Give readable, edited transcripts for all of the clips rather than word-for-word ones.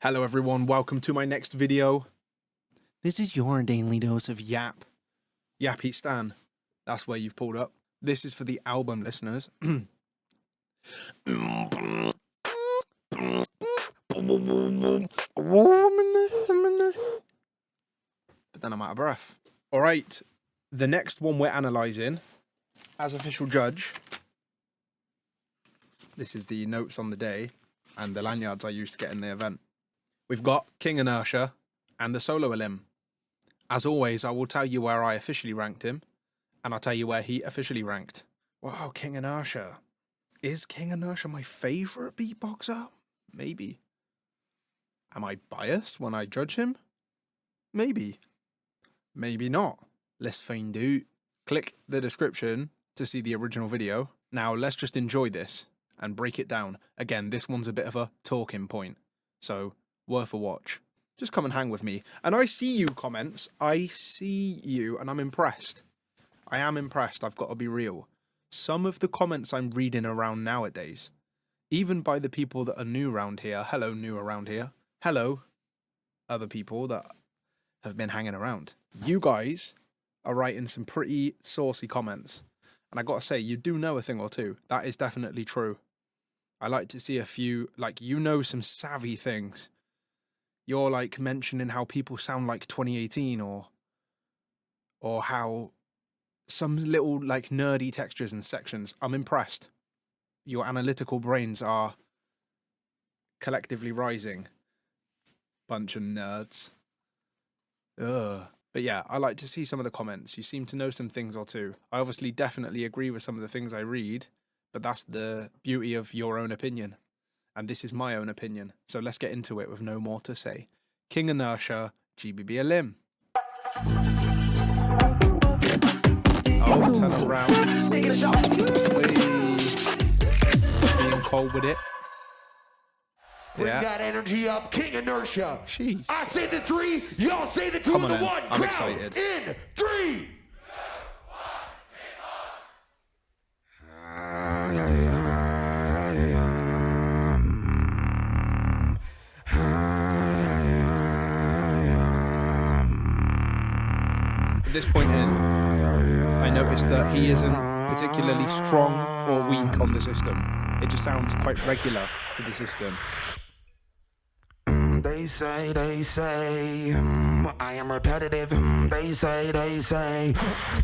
Hello everyone, welcome to my next video. This is your daily dose of yap. Yappy Stan. That's where you've pulled up. This is for the album listeners. But then I'm out of breath. Alright, the next one we're analysing, as official judge, this is the notes on the day and the lanyards I used to get in the event. We've got King Inertia and the solo Elim. As always, I will tell you where I officially ranked him, and I'll tell you where he officially ranked. Wow, King Inertia. Is King Inertia my favourite beatboxer? Maybe. Am I biased when I judge him? Maybe. Maybe not. Let's find out. Click the description to see the original video. Now let's just enjoy this and break it down. Again, this one's a bit of a talking point, so worth a watch. Just come and hang with me. And I see you, comments. I see you, and I'm impressed. I am impressed, I've got to be real. Some of the comments I'm reading around nowadays, even by the people that are new around here, hello new around here, hello other people that have been hanging around. You guys are writing some pretty saucy comments. And I gotta say, you do know a thing or two. That is definitely true. I like to see a few, like, you know some savvy things. You're like mentioning how people sound like 2018 or how some little like nerdy textures and sections. I'm impressed. Your analytical brains are collectively rising. Bunch of nerds. Ugh. But yeah, I like to see some of the comments. You seem to know some things or two. I obviously definitely agree with some of the things I read, but that's the beauty of your own opinion. And this is my own opinion. So let's get into it with no more to say. King Inertia, GBB Elim. Oh, turn around. Being cold with it. Bring that energy up, King Inertia. Jeez. I say the three, y'all say the two and the one. I'm Crowd excited. In 3. At this point in, I noticed that he isn't particularly strong or weak on the system. It just sounds quite regular to the system. They say, I am repetitive. They say,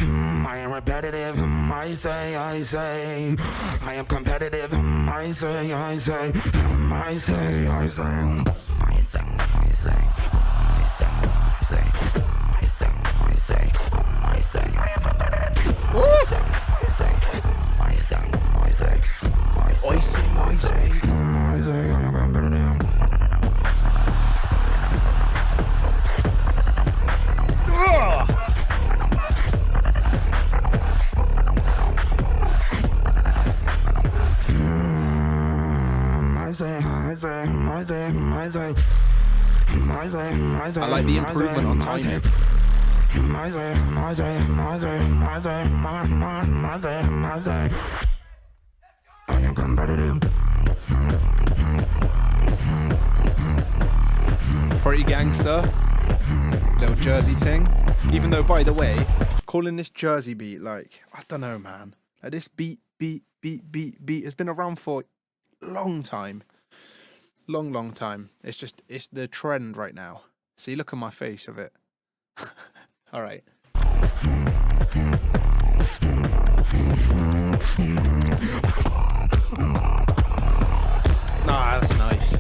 I am repetitive. I say, I am competitive. I say, I say. I like the improvement on timing. I am competitive. Pretty gangster. Little Jersey ting. Even though, by the way, calling this Jersey beat, like, I don't know, man. Like, this beat has been around for a long time. Long time. It's the trend right now. See, look at my face of it. All right. Nah, that's nice.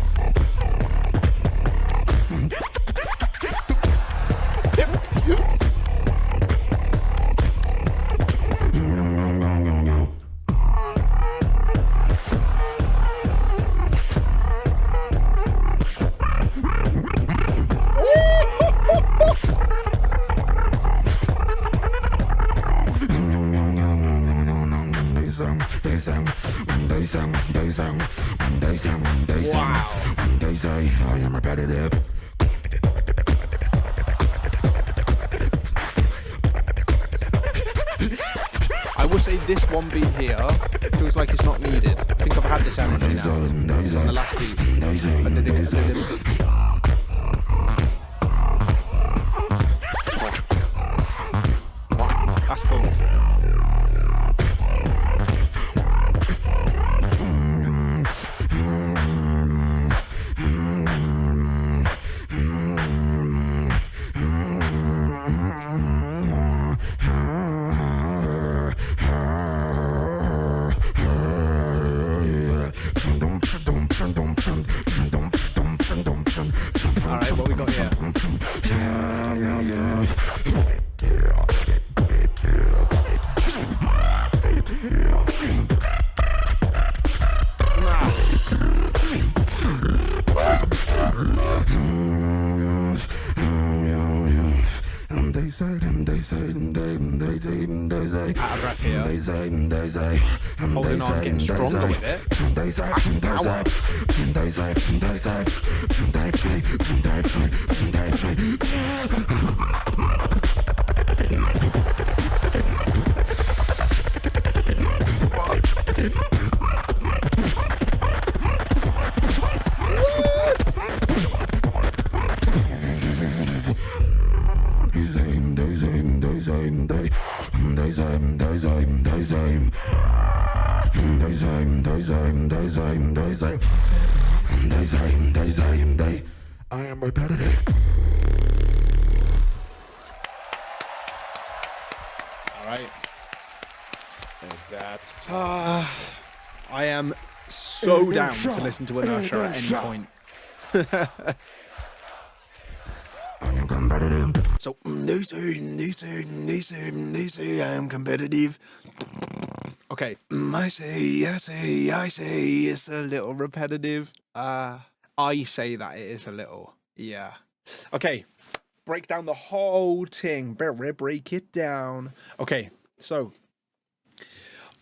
Wow. They say I am repetitive. I will say this one beat here feels like it's not needed. I think I've had this energy now on the last beat. All right, what we got here? Out of breath here. Holding on, getting stronger with it. That's power. I am repetitive. All right. That's tough. I am so down to listen to Inertia at any point. I am competitive. So, they say I am competitive. Okay, I say, it's a little repetitive. I say that it is a little, yeah. Okay, break down the whole thing. Break it down. Okay, so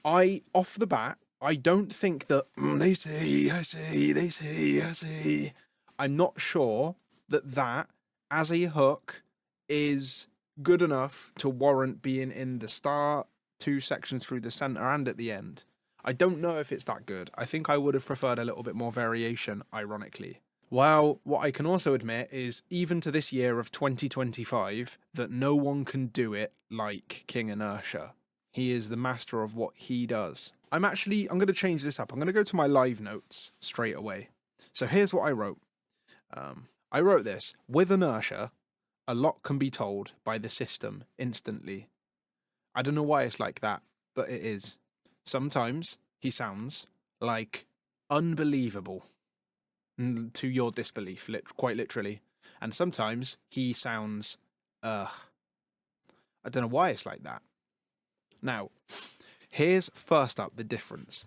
off the bat, I don't think that they say, I say. I'm not sure that as a hook is good enough to warrant being in the start, 2 sections through the center, and at the end. I don't know if it's that good. I think I would have preferred a little bit more variation, ironically. Well, what I can also admit is, even to this year of 2025, that no one can do it like King Inertia. He is the master of what he does. I'm going to change this up. I'm going to go to my live notes straight away. So here's what I wrote. I wrote this: with Inertia, a lot can be told by the system instantly. I don't know why it's like that, but it is. Sometimes he sounds like unbelievable to your disbelief, quite literally. And sometimes he sounds, I don't know why it's like that. Now, here's first up the difference.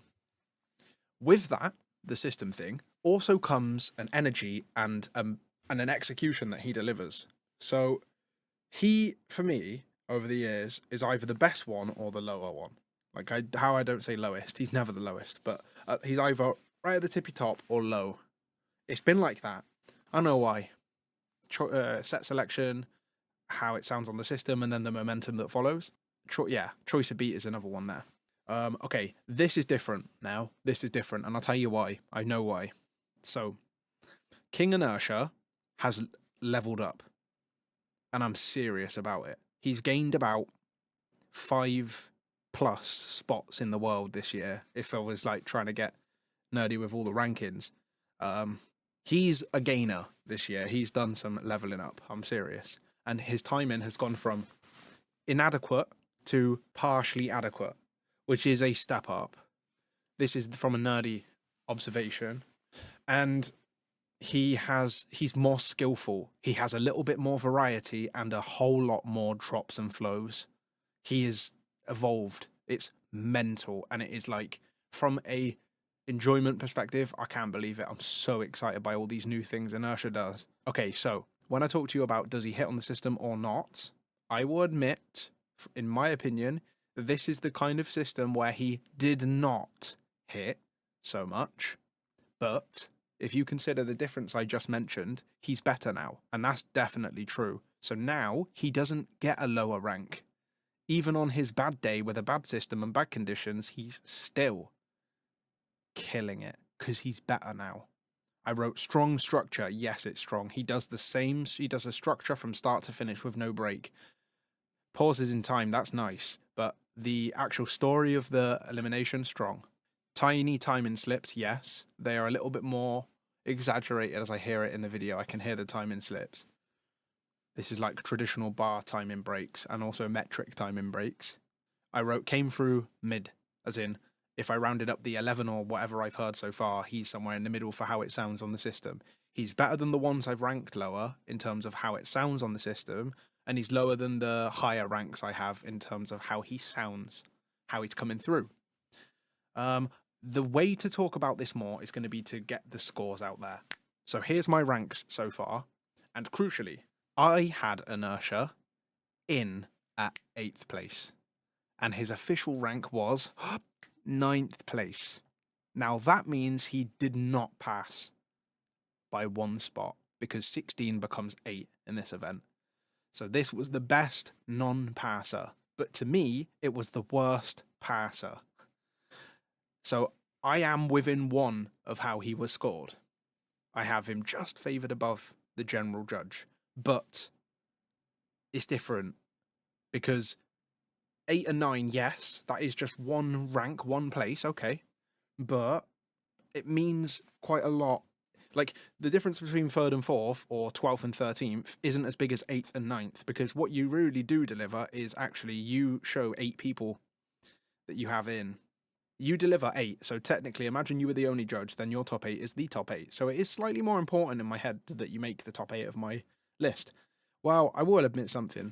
With that, the system thing, also comes an energy and an execution that he delivers. So he, for me, over the years, is either the best one or the lower one. Like, how I don't say lowest. He's never the lowest, but he's either right at the tippy top or low. It's been like that. I don't know why. Set selection, how it sounds on the system, and then the momentum that follows. Choice of beat is another one there. Okay, this is different now. This is different, and I'll tell you why. I know why. So, King Inertia has leveled up, and I'm serious about it. He's gained about 5+ spots in the world this year, if I was like trying to get nerdy with all the rankings. He's a gainer this year. He's done some leveling up. I'm serious. And his timing has gone from inadequate to partially adequate, which is a step up. This is from a nerdy observation. And he's more skillful. He has a little bit more variety and a whole lot more drops and flows. He is evolved. It's mental. And it is like, from a enjoyment perspective, I can't believe it. I'm so excited by all these new things Inertia does. Okay, so when I talk to you about does he hit on the system or not, I will admit, in my opinion, that this is the kind of system where he did not hit so much. But if you consider the difference I just mentioned, he's better now. And that's definitely true. So now he doesn't get a lower rank. Even on his bad day with a bad system and bad conditions, he's still killing it because he's better now. I wrote strong structure. Yes, it's strong. He does the same. He does a structure from start to finish with no break. Pauses in time, that's nice. But the actual story of the elimination, strong. Tiny timing slips, yes. They are a little bit more exaggerated as I hear it in the video. I can hear the timing slips. This is like traditional bar timing breaks and also metric timing breaks. I wrote came through mid, as in, if I rounded up the 11 or whatever I've heard so far, he's somewhere in the middle for how it sounds on the system. He's better than the ones I've ranked lower in terms of how it sounds on the system, and he's lower than the higher ranks I have in terms of how he sounds, how he's coming through. The way to talk about this more is going to be to get the scores out there. So here's my ranks so far, and crucially, I had Inertia in at 8th place, and his official rank was 9th place. Now that means he did not pass by 1 spot, because 16 becomes 8 in this event. So this was the best non-passer, but to me, it was the worst passer. So I am within 1 of how he was scored. I have him just favoured above the general judge, but it's different because 8 and 9, yes, that is just 1 rank, 1 place, okay, but it means quite a lot. Like, the difference between 3rd and 4th, or 12th and 13th, isn't as big as 8th and 9th, because what you really do deliver is actually you show 8 people that you have in. You deliver 8, so technically, imagine you were the only judge, then your top 8 is the top 8. So it is slightly more important in my head that you make the top 8 of my list. Well, I will admit something.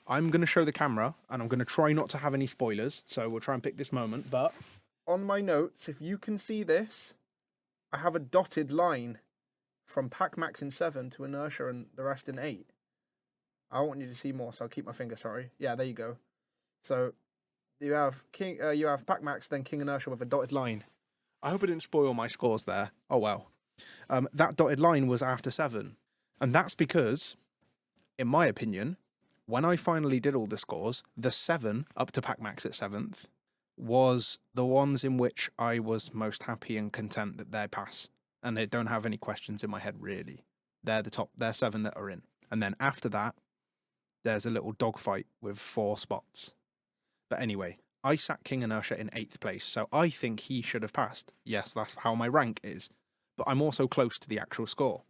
I'm going to show the camera, and I'm going to try not to have any spoilers, so we'll try and pick this moment, but on my notes, if you can see this, I have a dotted line from Pac Max in 7 to Inertia and the rest in 8. I want you to see more, so I'll keep my finger, sorry. Yeah, there you go. So you have Pac Max, then King Inertia with a dotted line. I hope I didn't spoil my scores there. Oh well. That dotted line was after 7. And that's because, in my opinion, when I finally did all the scores, the 7 up to Pac Max at 7th was the ones in which I was most happy and content that they pass, and they don't have any questions in my head really. They're the top, they're 7 that are in, and then after that, there's a little dogfight with 4 spots. But anyway, I sat King Inertia in 8th place, so I think he should have passed. Yes, that's how my rank is, but I'm also close to the actual score.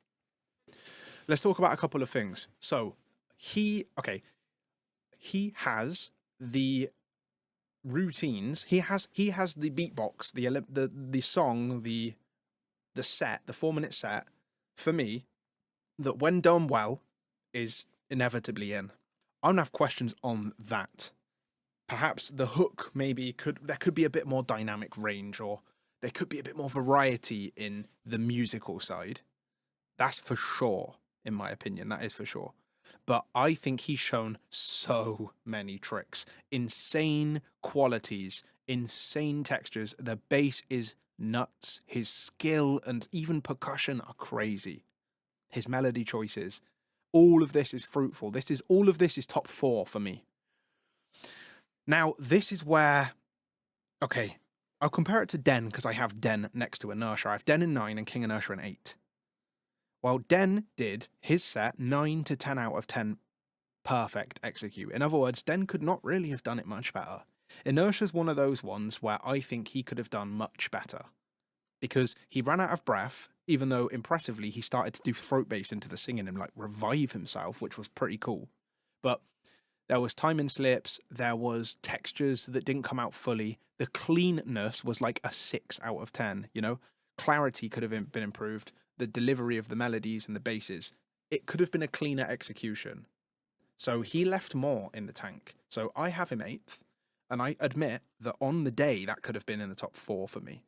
Let's talk about a couple of things. So he has the routines. He has the beatbox, the song, the set, the 4-minute set, for me, that when done well is inevitably in. I don't have questions on that. Perhaps the hook there could be a bit more dynamic range, or there could be a bit more variety in the musical side. That's for sure, in my opinion, that is for sure. But I think he's shown so many tricks, insane qualities, insane textures. The bass is nuts. His skill and even percussion are crazy. His melody choices, all of this is fruitful. All of this is top 4 for me. Now, this is where, okay, I'll compare it to Den, because I have Den next to Inertia. I have Den in 9 and King Inertia in 8. Well, Den did his set 9 to 10 out of 10 perfect execute. In other words, Den could not really have done it much better. Inertia's one of those ones where I think he could have done much better, because he ran out of breath, even though impressively he started to do throat bass into the singing and like revive himself, which was pretty cool. But there was timing slips, there was textures that didn't come out fully. The cleanness was like a 6 out of 10, you know? Clarity could have been improved. The delivery of the melodies and the basses, it could have been a cleaner execution. So he left more in the tank. So I have him 8th, and I admit that on the day that could have been in the top 4 for me.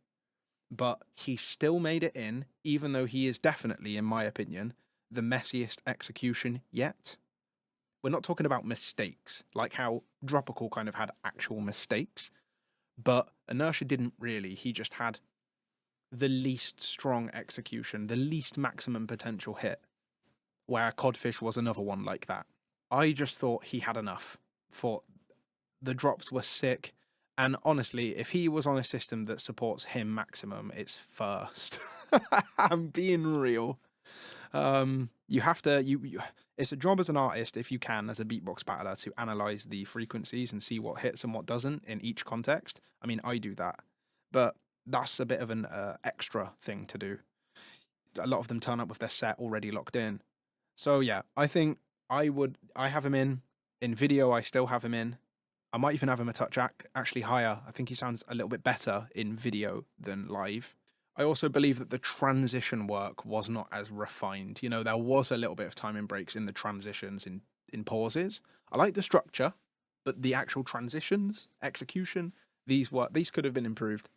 But he still made it in, even though he is definitely, in my opinion, the messiest execution yet. We're not talking about mistakes, like how Dropical kind of had actual mistakes, but Inertia didn't really. He just had the least strong execution, the least maximum potential hit, where Codfish was another one like that. I just thought he had enough. Thought the drops were sick, and honestly, if he was on a system that supports him maximum, it's first. I'm being real. You have to, it's a job as an artist, if you can, as a beatbox battler, to analyze the frequencies and see what hits and what doesn't in each context. I mean, I do that, but that's a bit of an extra thing to do. A lot of them turn up with their set already locked in. So yeah, I think I have him in video. I still have him in. I might even have him a touch actually higher. I think he sounds a little bit better in video than live. I also believe that the transition work was not as refined. You know, there was a little bit of timing breaks in the transitions, in pauses. I like the structure, but the actual transitions, execution, these could have been improved.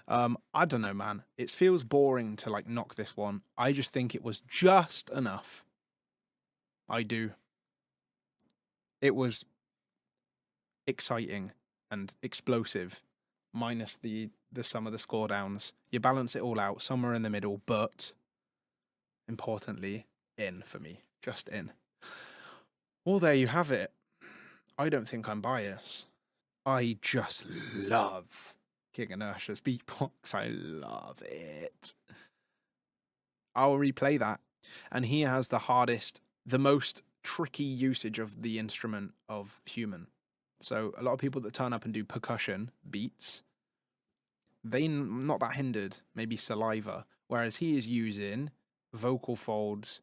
I don't know, man. It feels boring to like knock this one. I just think it was just enough. I do. It was exciting and explosive, minus the sum of the score downs. You balance it all out, somewhere in the middle, but importantly, in for me. Just in. Well, there you have it. I don't think I'm biased. I just love King Inertia's beatbox. I love it. I'll replay that. And he has the most tricky usage of the instrument of human. So a lot of people that turn up and do percussion beats, they not that hindered, maybe saliva, whereas he is using vocal folds,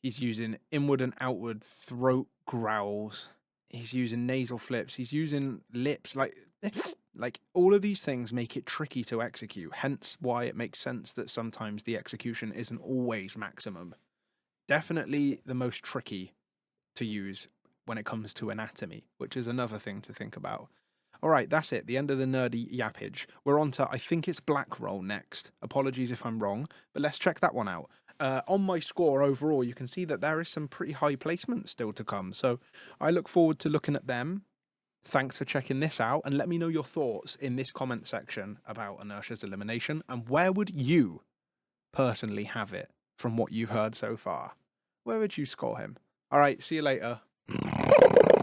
he's using inward and outward throat growls, he's using nasal flips, he's using lips, like all of these things make it tricky to execute, hence why it makes sense that sometimes the execution isn't always maximum. Definitely the most tricky to use when it comes to anatomy, which is another thing to think about. All right, that's it. The end of the nerdy yappage. We're on to, I think it's Black Roll next. Apologies if I'm wrong, but let's check that one out. On my score overall, you can see that there is some pretty high placement still to come. So I look forward to looking at them. Thanks for checking this out, and let me know your thoughts in this comment section about Inertia's Elimination, and where would you personally have it from what you've heard so far? Where would you score him? All right, see you later.